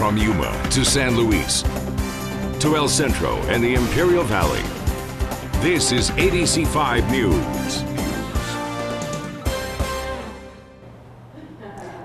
From Yuma to San Luis to El Centro and the Imperial Valley, this is ABC5 News.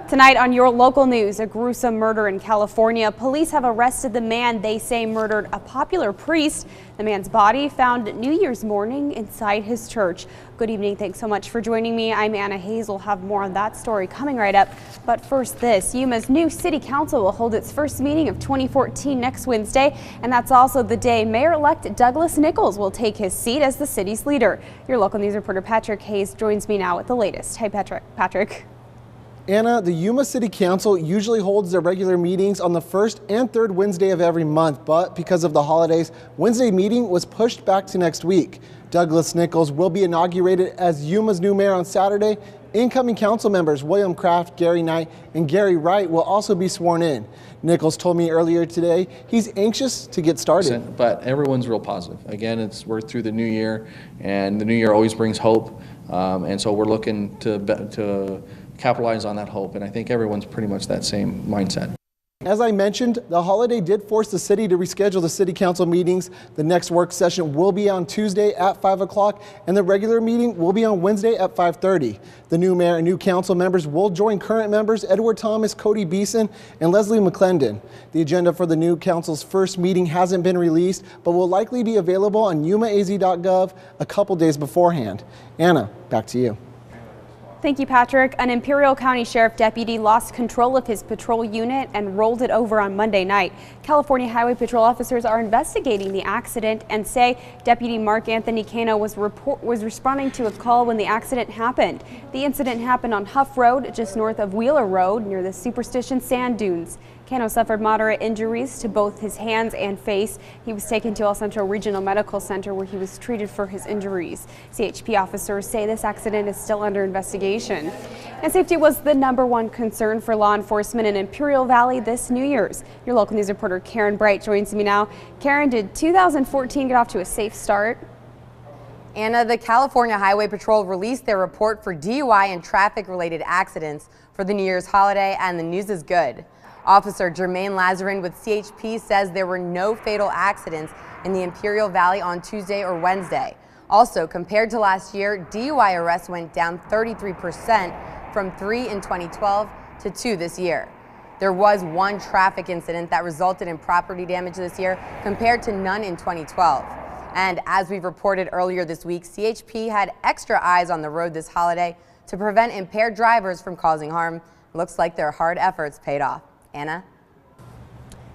Tonight on your local news, a gruesome murder in California. Police have arrested the man they say murdered a popular priest. The man's body found New Year's morning inside his church. Good evening. Thanks so much for joining me. I'm Anna Hayes. We'll have more on that story coming right up. But first this, Yuma's new city council will hold its first meeting of 2014 next Wednesday. And that's also the day Mayor-elect Douglas Nichols will take his seat as the city's leader. Your local news reporter Patrick Hayes joins me now with the latest. Hey, Patrick. Anna, the Yuma City Council usually holds their regular meetings on the first and third Wednesday of every month, but because of the holidays, Wednesday meeting was pushed back to next week. Douglas Nichols will be inaugurated as Yuma's new mayor on Saturday. Incoming council members William Kraft, Gary Knight, and Gary Wright will also be sworn in. Nichols told me earlier today he's anxious to get started. But everyone's real positive. Again, we're through the new year, and the new year always brings hope, and so we're looking to capitalize on that hope, and I think everyone's pretty much that same mindset. As I mentioned, the holiday did force the city to reschedule the city council meetings. The next work session will be on Tuesday at 5 o'clock, and the regular meeting will be on Wednesday at 5:30. The new mayor and new council members will join current members Edward Thomas, Cody Beeson, and Leslie McClendon. The agenda for the new council's first meeting hasn't been released, but will likely be available on yumaaz.gov a couple days beforehand. Anna, back to you. Thank you, Patrick. An Imperial County Sheriff deputy lost control of his patrol unit and rolled it over on Monday night. California Highway Patrol officers are investigating the accident and say Deputy Mark Anthony Cano was responding to a call when the accident happened. The incident happened on Huff Road, just north of Wheeler Road, near the Superstition Sand Dunes. Cano suffered moderate injuries to both his hands and face. He was taken to El Centro Regional Medical Center where he was treated for his injuries. CHP officers say this accident is still under investigation. And safety was the #1 concern for law enforcement in Imperial Valley this New Year's. Your local news reporter Karen Bright joins me now. Karen, did 2014 get off to a safe start? Anna, the California Highway Patrol released their report for DUI and traffic-related accidents for the New Year's holiday, and the news is good. Officer Jermaine Lazarin with CHP says there were no fatal accidents in the Imperial Valley on Tuesday or Wednesday. Also, compared to last year, DUI arrests went down 33% from 3 in 2012 to 2 this year. There was one traffic incident that resulted in property damage this year compared to none in 2012. And as we've reported earlier this week, CHP had extra eyes on the road this holiday to prevent impaired drivers from causing harm. Looks like their hard efforts paid off. Anna?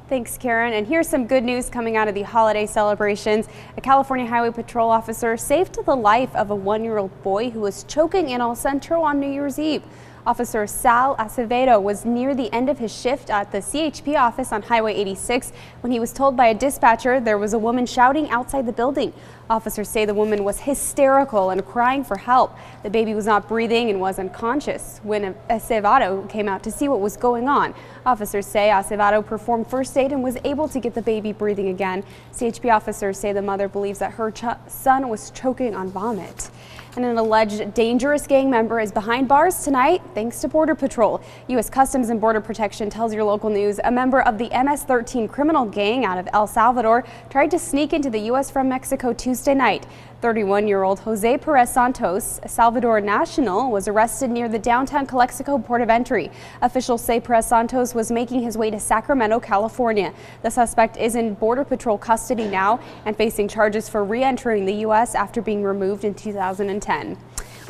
Thanks, Karen. And here's some good news coming out of the holiday celebrations. A California Highway Patrol officer saved the life of a 1-year-old boy who was choking in El Centro on New Year's Eve. Officer Sal Acevedo was near the end of his shift at the CHP office on Highway 86 when he was told by a dispatcher there was a woman shouting outside the building. Officers say the woman was hysterical and crying for help. The baby was not breathing and was unconscious when Acevedo came out to see what was going on. Officers say Acevedo performed first aid and was able to get the baby breathing again. CHP officers say the mother believes that her son was choking on vomit. And an alleged dangerous gang member is behind bars tonight thanks to Border Patrol. U.S. Customs and Border Protection tells your local news a member of the MS-13 criminal gang out of El Salvador tried to sneak into the U.S. from Mexico Tuesday night. 31-year-old Jose Perez Santos, a Salvador national, was arrested near the downtown Calexico port of entry. Officials say Perez Santos was making his way to Sacramento, California. The suspect is in Border Patrol custody now and facing charges for re-entering the U.S. after being removed in 2010.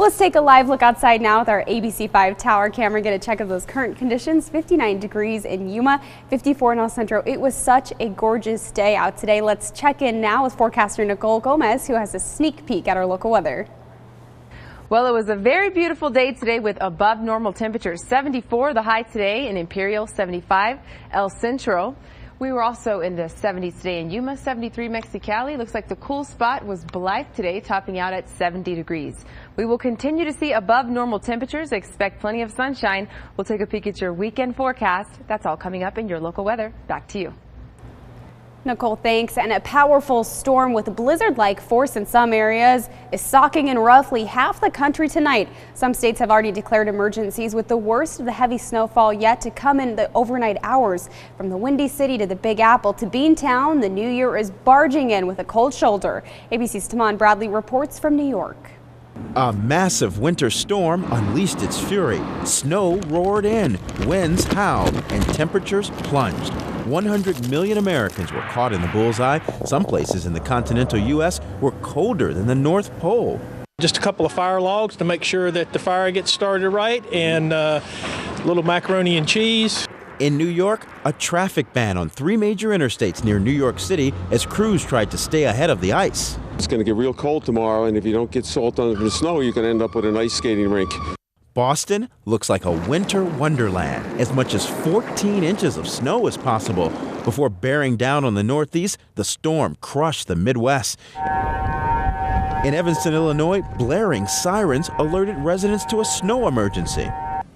Let's take a live look outside now with our ABC5 tower camera. Get a check of those current conditions. 59 degrees in Yuma, 54 in El Centro. It was such a gorgeous day out today. Let's check in now with forecaster Nicole Gomez, who has a sneak peek at our local weather. Well, it was a very beautiful day today with above normal temperatures. 74 the high today in Imperial, 75 El Centro. We were also in the 70s today in Yuma, 73 Mexicali. Looks like the cool spot was Blythe today, topping out at 70 degrees. We will continue to see above normal temperatures. Expect plenty of sunshine. We'll take a peek at your weekend forecast. That's all coming up in your local weather. Back to you. Nicole, thanks. And a powerful storm with blizzard-like force in some areas is socking in roughly half the country tonight. Some states have already declared emergencies, with the worst of the heavy snowfall yet to come in the overnight hours. From the Windy City to the Big Apple to Beantown, the new year is barging in with a cold shoulder. ABC's Tamon Bradley reports from New York. A massive winter storm unleashed its fury. Snow roared in, winds howled, and temperatures plunged. 100 million Americans were caught in the bullseye. Some places in the continental U.S. were colder than the North Pole. Just a couple of fire logs to make sure that the fire gets started right, and a little macaroni and cheese. In New York, a traffic ban on 3 major interstates near New York City as crews tried to stay ahead of the ice. It's going to get real cold tomorrow, and if you don't get salt under the snow, you can end up with an ice skating rink. Boston looks like a winter wonderland. As much as 14 inches of snow is possible. Before bearing down on the Northeast, the storm crushed the Midwest. In Evanston, Illinois, blaring sirens alerted residents to a snow emergency.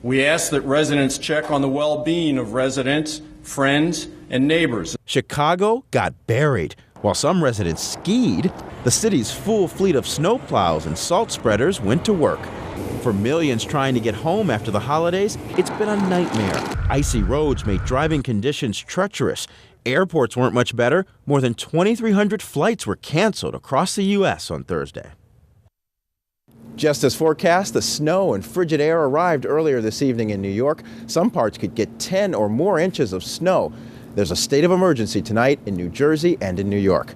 We ask that residents check on the well-being of residents, friends, and neighbors. Chicago got buried. While some residents skied, the city's full fleet of snowplows and salt spreaders went to work. For millions trying to get home after the holidays, it's been a nightmare. Icy roads made driving conditions treacherous. Airports weren't much better. More than 2,300 flights were canceled across the U.S. on Thursday. Just as forecast, the snow and frigid air arrived earlier this evening in New York. Some parts could get 10 or more inches of snow. There's a state of emergency tonight in New Jersey and in New York.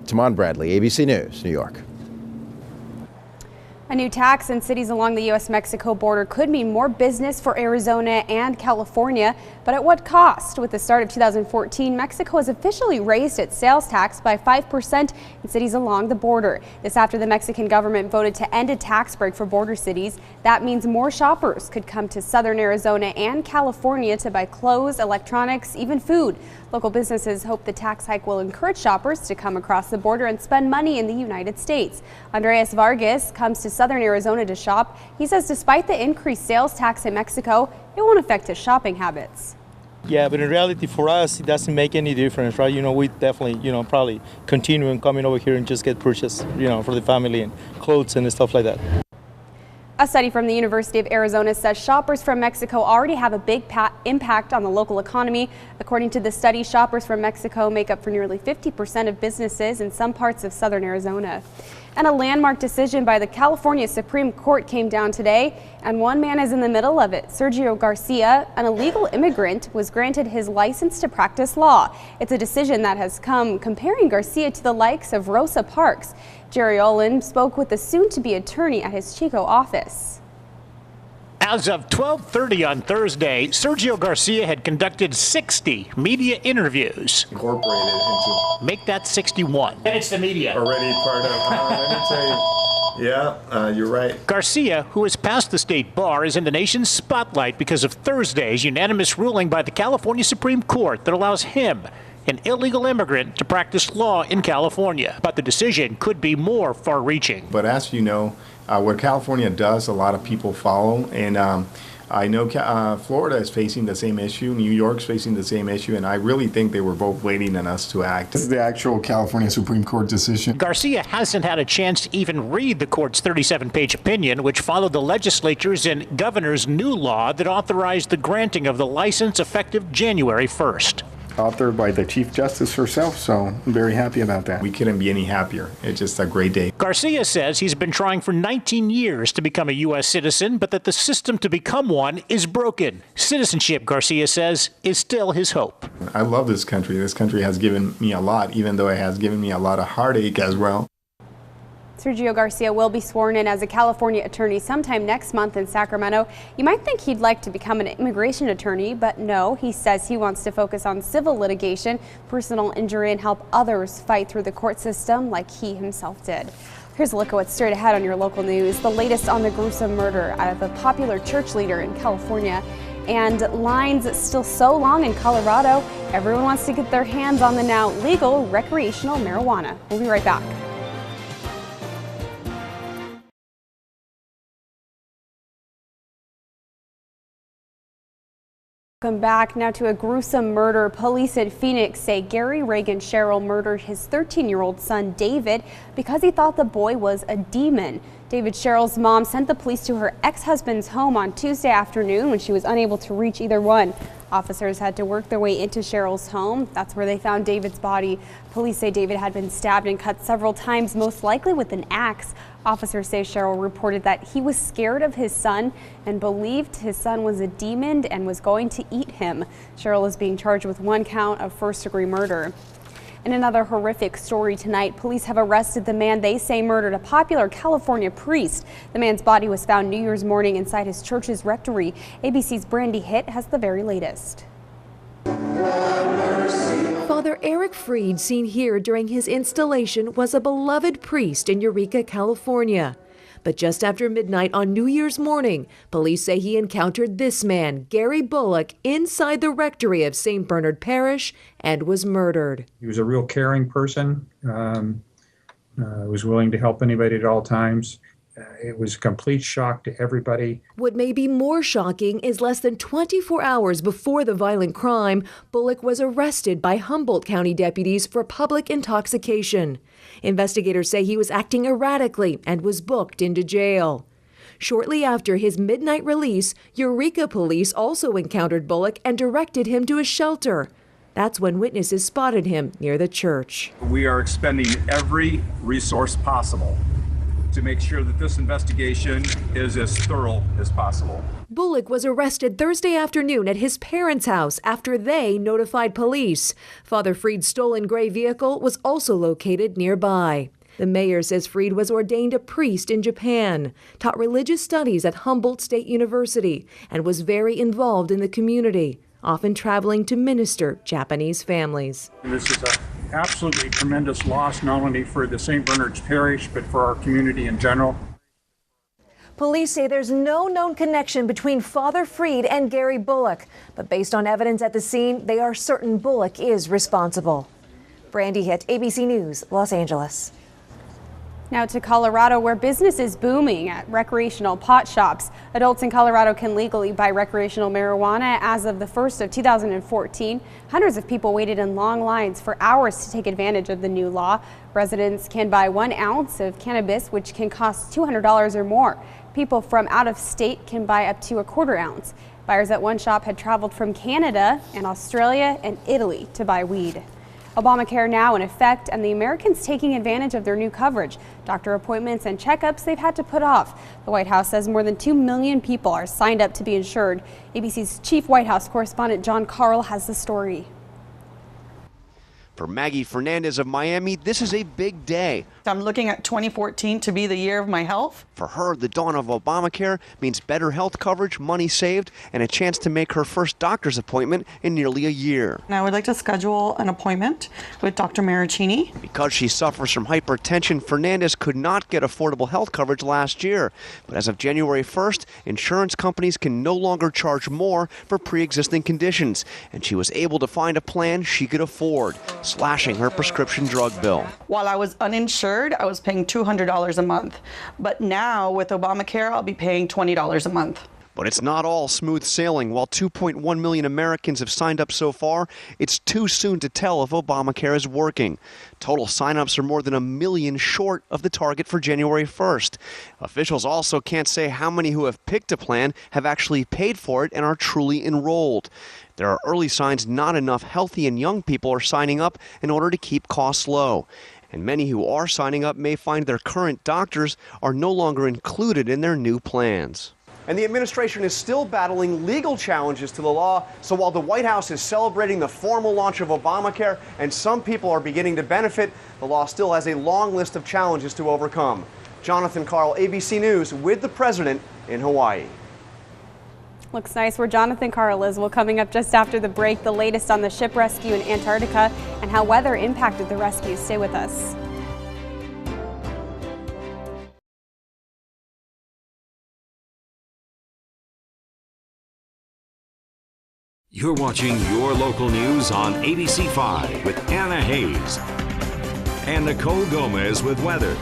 Tamon Bradley, ABC News, New York. A new tax in cities along the U.S.-Mexico border could mean more business for Arizona and California, but at what cost? With the start of 2014, Mexico has officially raised its sales tax by 5% in cities along the border. This after the Mexican government voted to end a tax break for border cities. That means more shoppers could come to southern Arizona and California to buy clothes, electronics, even food. Local businesses hope the tax hike will encourage shoppers to come across the border and spend money in the United States. Andreas Vargas comes to southern Arizona to shop. He says despite the increased sales tax in Mexico, it won't affect his shopping habits. Yeah, but in reality for us, it doesn't make any difference, right? We definitely, probably continue and coming over here and just get purchase, for the family and clothes and stuff like that. A study from the University of Arizona says shoppers from Mexico already have a big impact on the local economy. According to the study, shoppers from Mexico make up for nearly 50% of businesses in some parts of southern Arizona. And a landmark decision by the California Supreme Court came down today, and one man is in the middle of it. Sergio Garcia, an illegal immigrant, was granted his license to practice law. It's a decision that has come comparing Garcia to the likes of Rosa Parks. Jerry Olin spoke with the soon-to-be attorney at his Chico office. As of 12:30 on Thursday, Sergio Garcia had conducted 60 media interviews. Incorporated into. Make that 61. And it's the media. Already part of, let me tell you. Yeah, you're right. Garcia, who has passed the state bar, is in the nation's spotlight because of Thursday's unanimous ruling by the California Supreme Court that allows him, an illegal immigrant, to practice law in California. But the decision could be more far-reaching. But as you know, what California does, a lot of people follow. And I know Florida is facing the same issue. New York's facing the same issue. And I really think they were both waiting on us to act. This is the actual California Supreme Court decision. Garcia hasn't had a chance to even read the court's 37-page opinion, which followed the legislature's and governor's new law that authorized the granting of the license effective January 1st. Authored by the Chief Justice herself, so I'm very happy about that. We couldn't be any happier. It's just a great day. Garcia says he's been trying for 19 years to become a U.S. citizen, but that the system to become one is broken. Citizenship, Garcia says, is still his hope. I love this country. This country has given me a lot, even though it has given me a lot of heartache as well. Sergio Garcia will be sworn in as a California attorney sometime next month in Sacramento. You might think he'd like to become an immigration attorney, but no, he says he wants to focus on civil litigation, personal injury, and help others fight through the court system like he himself did. Here's a look at what's straight ahead on your local news. The latest on the gruesome murder of a popular church leader in California. And lines still so long in Colorado. Everyone wants to get their hands on the now legal recreational marijuana. We'll be right back. Welcome back now to a gruesome murder. Police in Phoenix say Gary Reagan Sherrill murdered his 13-year-old son David because he thought the boy was a demon. David Sherrill's mom sent the police to her ex-husband's home on Tuesday afternoon when she was unable to reach either one. Officers had to work their way into Sherrill's home. That's where they found David's body. Police say David had been stabbed and cut several times, most likely with an axe. Officers say Sherrill reported that he was scared of his son and believed his son was a demon and was going to eat him. Sherrill is being charged with 1 count of first-degree murder. In another horrific story tonight, police have arrested the man they say murdered a popular California priest. The man's body was found New Year's morning inside his church's rectory. ABC's Brandy Hitt has the very latest. Father Eric Freed, seen here during his installation, was a beloved priest in Eureka, California. But just after midnight on New Year's morning, police say he encountered this man, Gary Bullock, inside the rectory of St. Bernard Parish and was murdered. He was a real caring person, was willing to help anybody at all times. It was a complete shock to everybody. What may be more shocking is less than 24 hours before the violent crime, Bullock was arrested by Humboldt County deputies for public intoxication. Investigators say he was acting erratically and was booked into jail. Shortly after his midnight release, Eureka police also encountered Bullock and directed him to a shelter. That's when witnesses spotted him near the church. We are expending every resource possible to make sure that this investigation is as thorough as possible. Bullock was arrested Thursday afternoon at his parents' house after they notified police. Father Freed's stolen gray vehicle was also located nearby. The mayor says Freed was ordained a priest in Japan, taught religious studies at Humboldt State University, and was very involved in the community, often traveling to minister Japanese families. This is an absolutely tremendous loss, not only for the St. Bernard's Parish, but for our community in general. Police say there's no known connection between Father Freed and Gary Bullock, but based on evidence at the scene, they are certain Bullock is responsible. Brandy Hitt, ABC News, Los Angeles. Now to Colorado, where business is booming at recreational pot shops. Adults in Colorado can legally buy recreational marijuana as of the 1st of 2014. Hundreds of people waited in long lines for hours to take advantage of the new law. Residents can buy 1 ounce of cannabis, which can cost $200 or more. People from out of state can buy up to a 1/4 ounce. Buyers at one shop had traveled from Canada and Australia and Italy to buy weed. Obamacare now in effect, and the Americans taking advantage of their new coverage. Doctor appointments and checkups they've had to put off. The White House says more than 2 million people are signed up to be insured. ABC's chief White House correspondent John Carl has the story. For Maggie Fernandez of Miami, this is a big day. I'm looking at 2014 to be the year of my health. For her, the dawn of Obamacare means better health coverage, money saved, and a chance to make her first doctor's appointment in nearly a year. And I would like to schedule an appointment with Dr. Maricini. Because she suffers from hypertension, Fernandez could not get affordable health coverage last year. But as of January 1st, insurance companies can no longer charge more for pre-existing conditions, and she was able to find a plan she could afford, slashing her prescription drug bill. While I was uninsured, I was paying $200 a month. But now with Obamacare, I'll be paying $20 a month. But it's not all smooth sailing. While 2.1 million Americans have signed up so far, it's too soon to tell if Obamacare is working. Total signups are more than 1 million short of the target for January 1st. Officials also can't say how many who have picked a plan have actually paid for it and are truly enrolled. There are early signs not enough healthy and young people are signing up in order to keep costs low. And many who are signing up may find their current doctors are no longer included in their new plans. And the administration is still battling legal challenges to the law. So while the White House is celebrating the formal launch of Obamacare and some people are beginning to benefit, the law still has a long list of challenges to overcome. Jonathan Carl, ABC News, with the president in Hawaii. Looks nice where Jonathan Carl is. Well, coming up just after the break, the latest on the ship rescue in Antarctica and how weather impacted the rescue. Stay with us. You're watching Your Local News on ABC5 with Anna Hayes and Nicole Gomez with weather.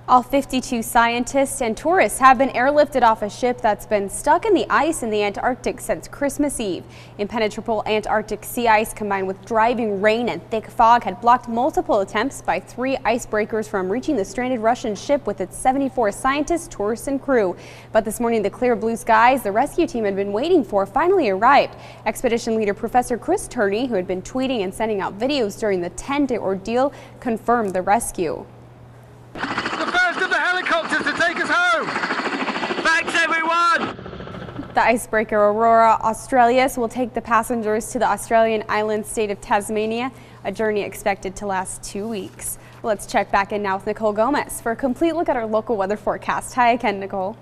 All 52 scientists and tourists have been airlifted off a ship that's been stuck in the ice in the Antarctic since Christmas Eve. Impenetrable Antarctic sea ice combined with driving rain and thick fog had blocked multiple attempts by 3 icebreakers from reaching the stranded Russian ship with its 74 scientists, tourists, and crew. But this morning, the clear blue skies the rescue team had been waiting for finally arrived. Expedition leader Professor Chris Turney, who had been tweeting and sending out videos during the 10-day ordeal, confirmed the rescue. The helicopters to take us home. Thanks, everyone. The icebreaker Aurora Australis will take the passengers to the Australian island state of Tasmania, a journey expected to last 2 weeks. Let's check back in now with Nicole Gomez for a complete look at our local weather forecast. Hi again, Nicole.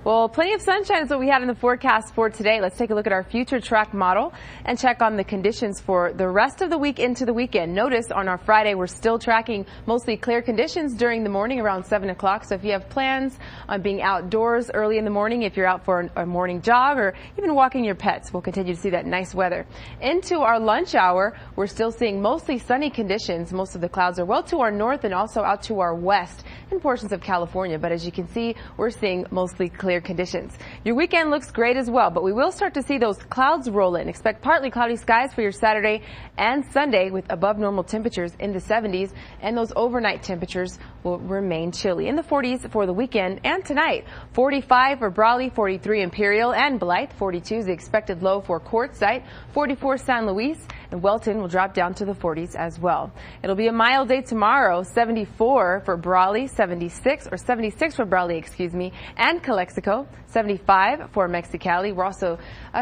Well, plenty of sunshine is what we had in the forecast for today. Let's take a look at our future track model and check on the conditions for the rest of the week into the weekend. Notice on our Friday, we're still tracking mostly clear conditions during the morning around 7 o'clock. So if you have plans on being outdoors early in the morning, if you're out for a morning jog or even walking your pets, we'll continue to see that nice weather. Into our lunch hour, we're still seeing mostly sunny conditions. Most of the clouds are well to our north and also out to our west in portions of California. But as you can see, we're seeing mostly clear conditions. Your weekend looks great as well, but we will start to see those clouds roll in. Expect partly cloudy skies for your Saturday and Sunday with above normal temperatures in the 70s, and those overnight temperatures will remain chilly in the 40s for the weekend and tonight. 45 for Brawley, 43 Imperial and Blythe, 42 is the expected low for Quartzsite, 44 San Luis, and Welton will drop down to the 40s as well. It'll be a mild day tomorrow, 74 for Brawley, 76 for Brawley, excuse me, and Calexico, 75 for Mexicali. We're also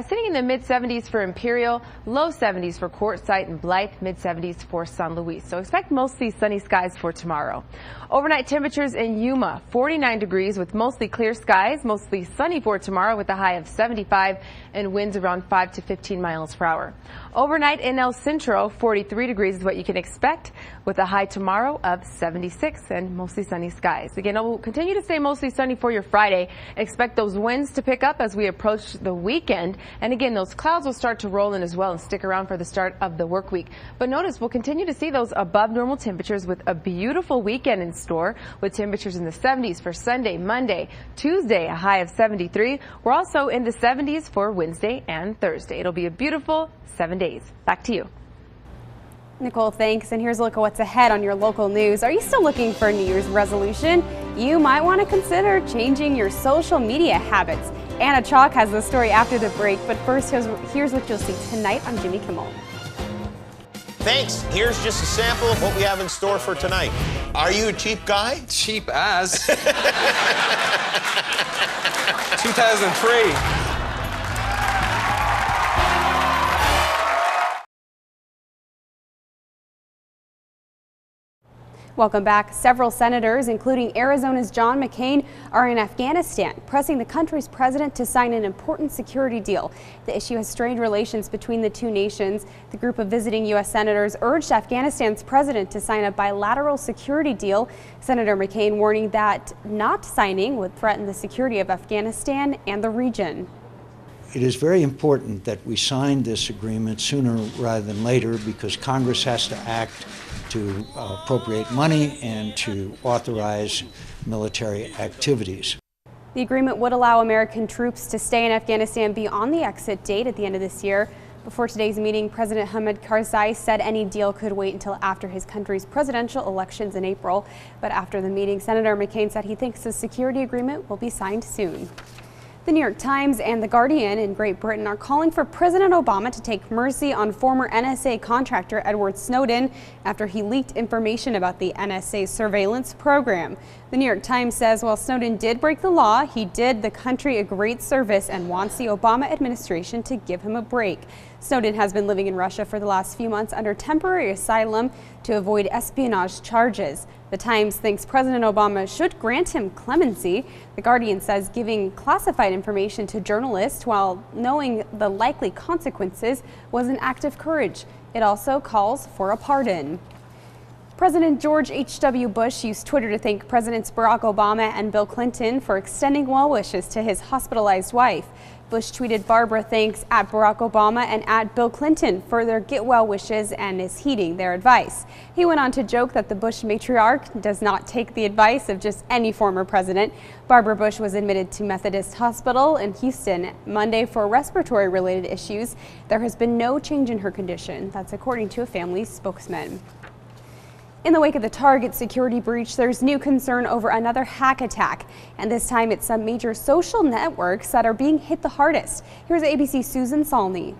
sitting in the mid-70s for Imperial, low 70s for Quartzsite and Blythe, mid-70s for San Luis. So expect mostly sunny skies for tomorrow. Overnight temperatures in Yuma, 49 degrees with mostly clear skies, mostly sunny for tomorrow with a high of 75 and winds around 5 to 15 miles per hour. Overnight in El Centro, 43 degrees is what you can expect with a high tomorrow of 76 and mostly sunny skies. Again, it will continue to stay mostly sunny for your Friday. Expect those winds to pick up as we approach the weekend. And again, those clouds will start to roll in as well and stick around for the start of the work week. But notice we'll continue to see those above normal temperatures with a beautiful weekend in store with temperatures in the 70s for Sunday, Monday, Tuesday, a high of 73. We're also in the 70s for Wednesday and Thursday. It'll be a beautiful 7 days. Back to you. Nicole, thanks. And here's a look at what's ahead on your local news. Are you still looking for a New Year's resolution? You might want to consider changing your social media habits. Anna Chalk has the story after the break, but first, here's what you'll see tonight on Jimmy Kimmel. Thanks. Here's just a sample of what we have in store for tonight. Are you a cheap guy? Cheap as. 2003. Welcome back. Several senators, including Arizona's John McCain, are in Afghanistan, pressing the country's president to sign an important security deal. The issue has strained relations between the two nations. The group of visiting U.S. senators urged Afghanistan's president to sign a bilateral security deal. Senator McCain warning that not signing would threaten the security of Afghanistan and the region. It is very important that we sign this agreement sooner rather than later because Congress has to act to appropriate money and to authorize military activities. The agreement would allow American troops to stay in Afghanistan beyond the exit date at the end of this year. Before today's meeting, President Hamid Karzai said any deal could wait until after his country's presidential elections in April. But after the meeting, Senator McCain said he thinks the security agreement will be signed soon. The New York Times and The Guardian in Great Britain are calling for President Obama to take mercy on former NSA contractor Edward Snowden after he leaked information about the NSA surveillance program. The New York Times says while Snowden did break the law, he did the country a great service and wants the Obama administration to give him a break. Snowden has been living in Russia for the last few months under temporary asylum to avoid espionage charges. The Times thinks President Obama should grant him clemency. The Guardian says giving classified information to journalists while knowing the likely consequences was an act of courage. It also calls for a pardon. President George H.W. Bush used Twitter to thank Presidents Barack Obama and Bill Clinton for extending well wishes to his hospitalized wife. Bush tweeted Barbara thanks at Barack Obama and at Bill Clinton for their get well wishes and is heeding their advice. He went on to joke that the Bush matriarch does not take the advice of just any former president. Barbara Bush was admitted to Methodist Hospital in Houston Monday for respiratory related issues. There has been no change in her condition. That's according to a family spokesman. In the wake of the Target security breach, there's new concern over another hack attack. And this time it's some major social networks that are being hit the hardest. Here's ABC's Susan Salney.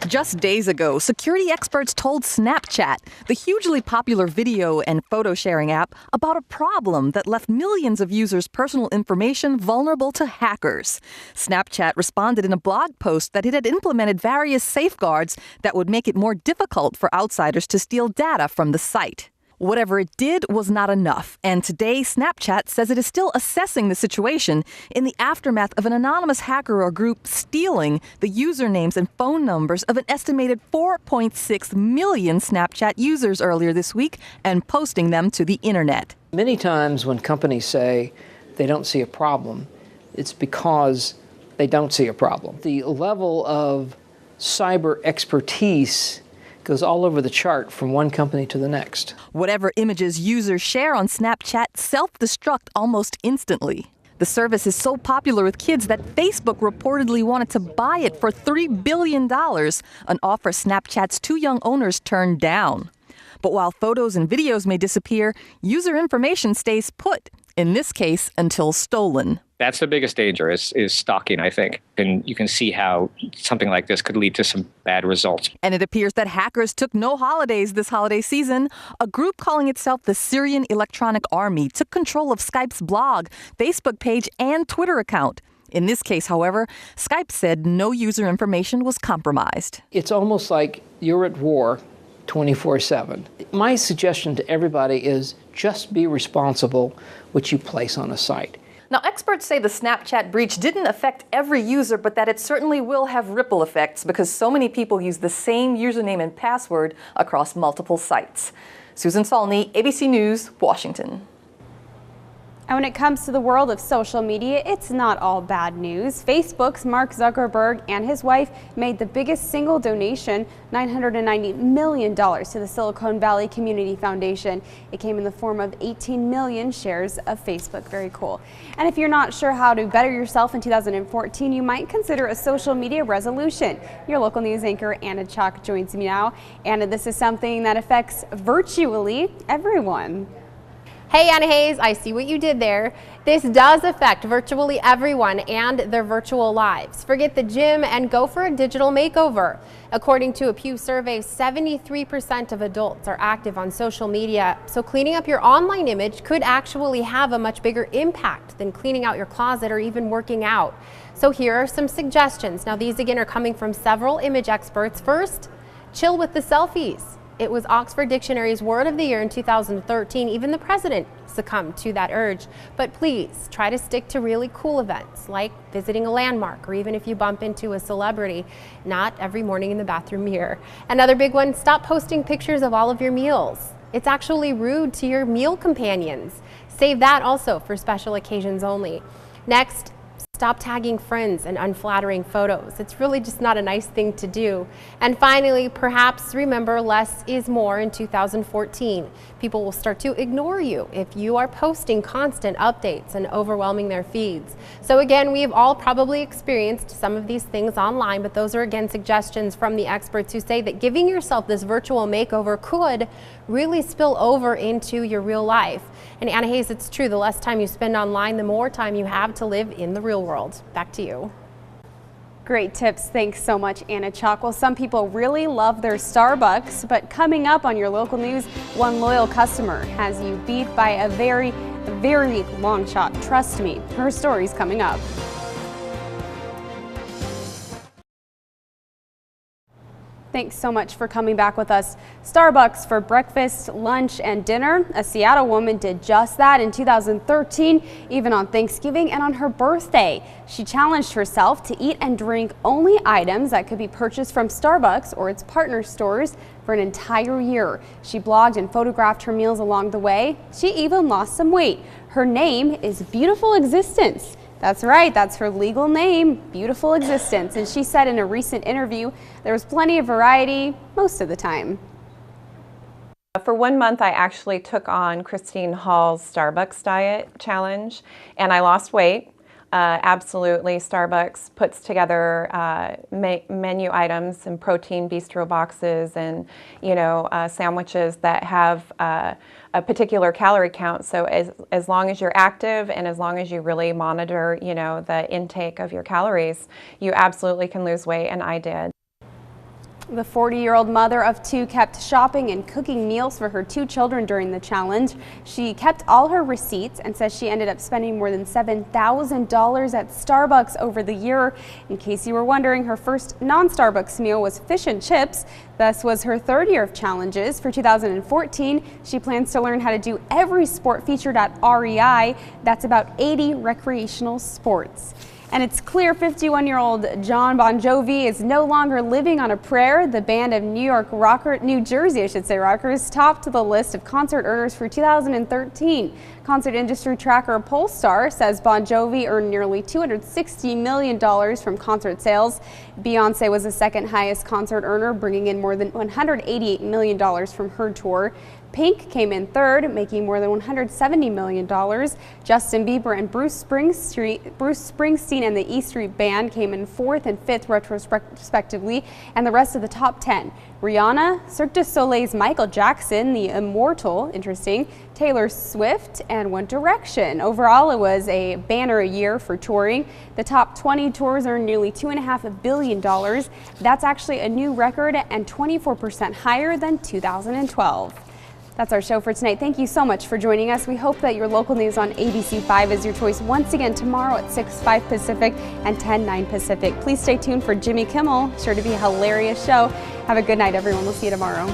Just days ago, security experts told Snapchat, the hugely popular video and photo sharing app, about a problem that left millions of users' personal information vulnerable to hackers. Snapchat responded in a blog post that it had implemented various safeguards that would make it more difficult for outsiders to steal data from the site. Whatever it did was not enough, and today Snapchat says it is still assessing the situation in the aftermath of an anonymous hacker or group stealing the usernames and phone numbers of an estimated 4.6 million Snapchat users earlier this week and posting them to the internet. Many times when companies say they don't see a problem, it's because they don't see a problem. The level of cyber expertise goes all over the chart from one company to the next. Whatever images users share on Snapchat self-destruct almost instantly. The service is so popular with kids that Facebook reportedly wanted to buy it for $3 billion, an offer Snapchat's two young owners turned down. But while photos and videos may disappear, user information stays put, in this case until stolen. That's the biggest danger is stalking, I think. And you can see how something like this could lead to some bad results. And it appears that hackers took no holidays this holiday season. A group calling itself the Syrian Electronic Army took control of Skype's blog, Facebook page, and Twitter account. In this case, however, Skype said no user information was compromised. It's almost like you're at war 24/7. My suggestion to everybody is just be responsible what you place on a site. Now, experts say the Snapchat breach didn't affect every user, but that it certainly will have ripple effects because so many people use the same username and password across multiple sites. Susan Salney, ABC News, Washington. And when it comes to the world of social media, it's not all bad news. Facebook's Mark Zuckerberg and his wife made the biggest single donation, $990 million, to the Silicon Valley Community Foundation. It came in the form of 18 million shares of Facebook. Very cool. And if you're not sure how to better yourself in 2014, you might consider a social media resolution. Your local news anchor, Anna Chalk, joins me now. Anna, this is something that affects virtually everyone. Hey, Anna Hayes, I see what you did there. This does affect virtually everyone and their virtual lives. Forget the gym and go for a digital makeover. According to a Pew survey, 73% of adults are active on social media, so cleaning up your online image could actually have a much bigger impact than cleaning out your closet or even working out. So here are some suggestions. Now, these again are coming from several image experts. First, chill with the selfies. It was Oxford Dictionary's word of the year in 2013. Even the president succumbed to that urge. But please try to stick to really cool events like visiting a landmark, or even if you bump into a celebrity, not every morning in the bathroom mirror. Another big one, stop posting pictures of all of your meals. It's actually rude to your meal companions. Save that also for special occasions only. Next, stop tagging friends in unflattering photos. It's really just not a nice thing to do. And finally, perhaps remember less is more in 2014. People will start to ignore you if you are posting constant updates and overwhelming their feeds. So again, we've all probably experienced some of these things online, but those are again suggestions from the experts who say that giving yourself this virtual makeover could really spill over into your real life. And Anna Hayes, it's true, the less time you spend online, the more time you have to live in the real world. Back to you. Great tips. Thanks so much, Anna Chalk. Well, some people really love their Starbucks, but coming up on your local news, one loyal customer has you beat by a very, very long shot. Trust me, her story's coming up. Thanks so much for coming back with us. Starbucks for breakfast, lunch, and dinner. A Seattle woman did just that in 2013, even on Thanksgiving and on her birthday. She challenged herself to eat and drink only items that could be purchased from Starbucks or its partner stores for an entire year. She blogged and photographed her meals along the way. She even lost some weight. Her name is Beautiful Existence. That's right, that's her legal name, Beautiful Existence. And she said in a recent interview there was plenty of variety most of the time. For 1 month, I actually took on Christine Hall's Starbucks Diet Challenge, and I lost weight. Absolutely, Starbucks puts together menu items and protein bistro boxes and, sandwiches that have a particular calorie count. So as long as you're active and as long as you really monitor, the intake of your calories, you absolutely can lose weight, and I did. The 40-year-old mother of two kept shopping and cooking meals for her 2 children during the challenge. She kept all her receipts and says she ended up spending more than $7,000 at Starbucks over the year. In case you were wondering, her first non-Starbucks meal was fish and chips. This was her 3rd year of challenges. For 2014, she plans to learn how to do every sport featured at REI. That's about 80 recreational sports. And it's clear 51-year-old John Bon Jovi is no longer living on a prayer. The band of New Jersey rockers topped the list of concert earners for 2013. Concert industry tracker Polestar says Bon Jovi earned nearly $260 million from concert sales. Beyonce was the 2nd highest concert earner, bringing in more than $188 million from her tour. Pink came in 3rd, making more than $170 million. Justin Bieber and Bruce Springsteen and the E Street Band came in 4th and 5th respectively, and the rest of the top 10. Rihanna, Cirque du Soleil's Michael Jackson, The Immortal, interesting, Taylor Swift, and One Direction. Overall, it was a banner year for touring. The top 20 tours earned nearly $2.5 billion. That's actually a new record and 24% higher than 2012. That's our show for tonight. Thank you so much for joining us. We hope that your local news on ABC5 is your choice once again tomorrow at 6/5 Pacific and 10/9 Pacific. Please stay tuned for Jimmy Kimmel. Sure to be a hilarious show. Have a good night, everyone. We'll see you tomorrow.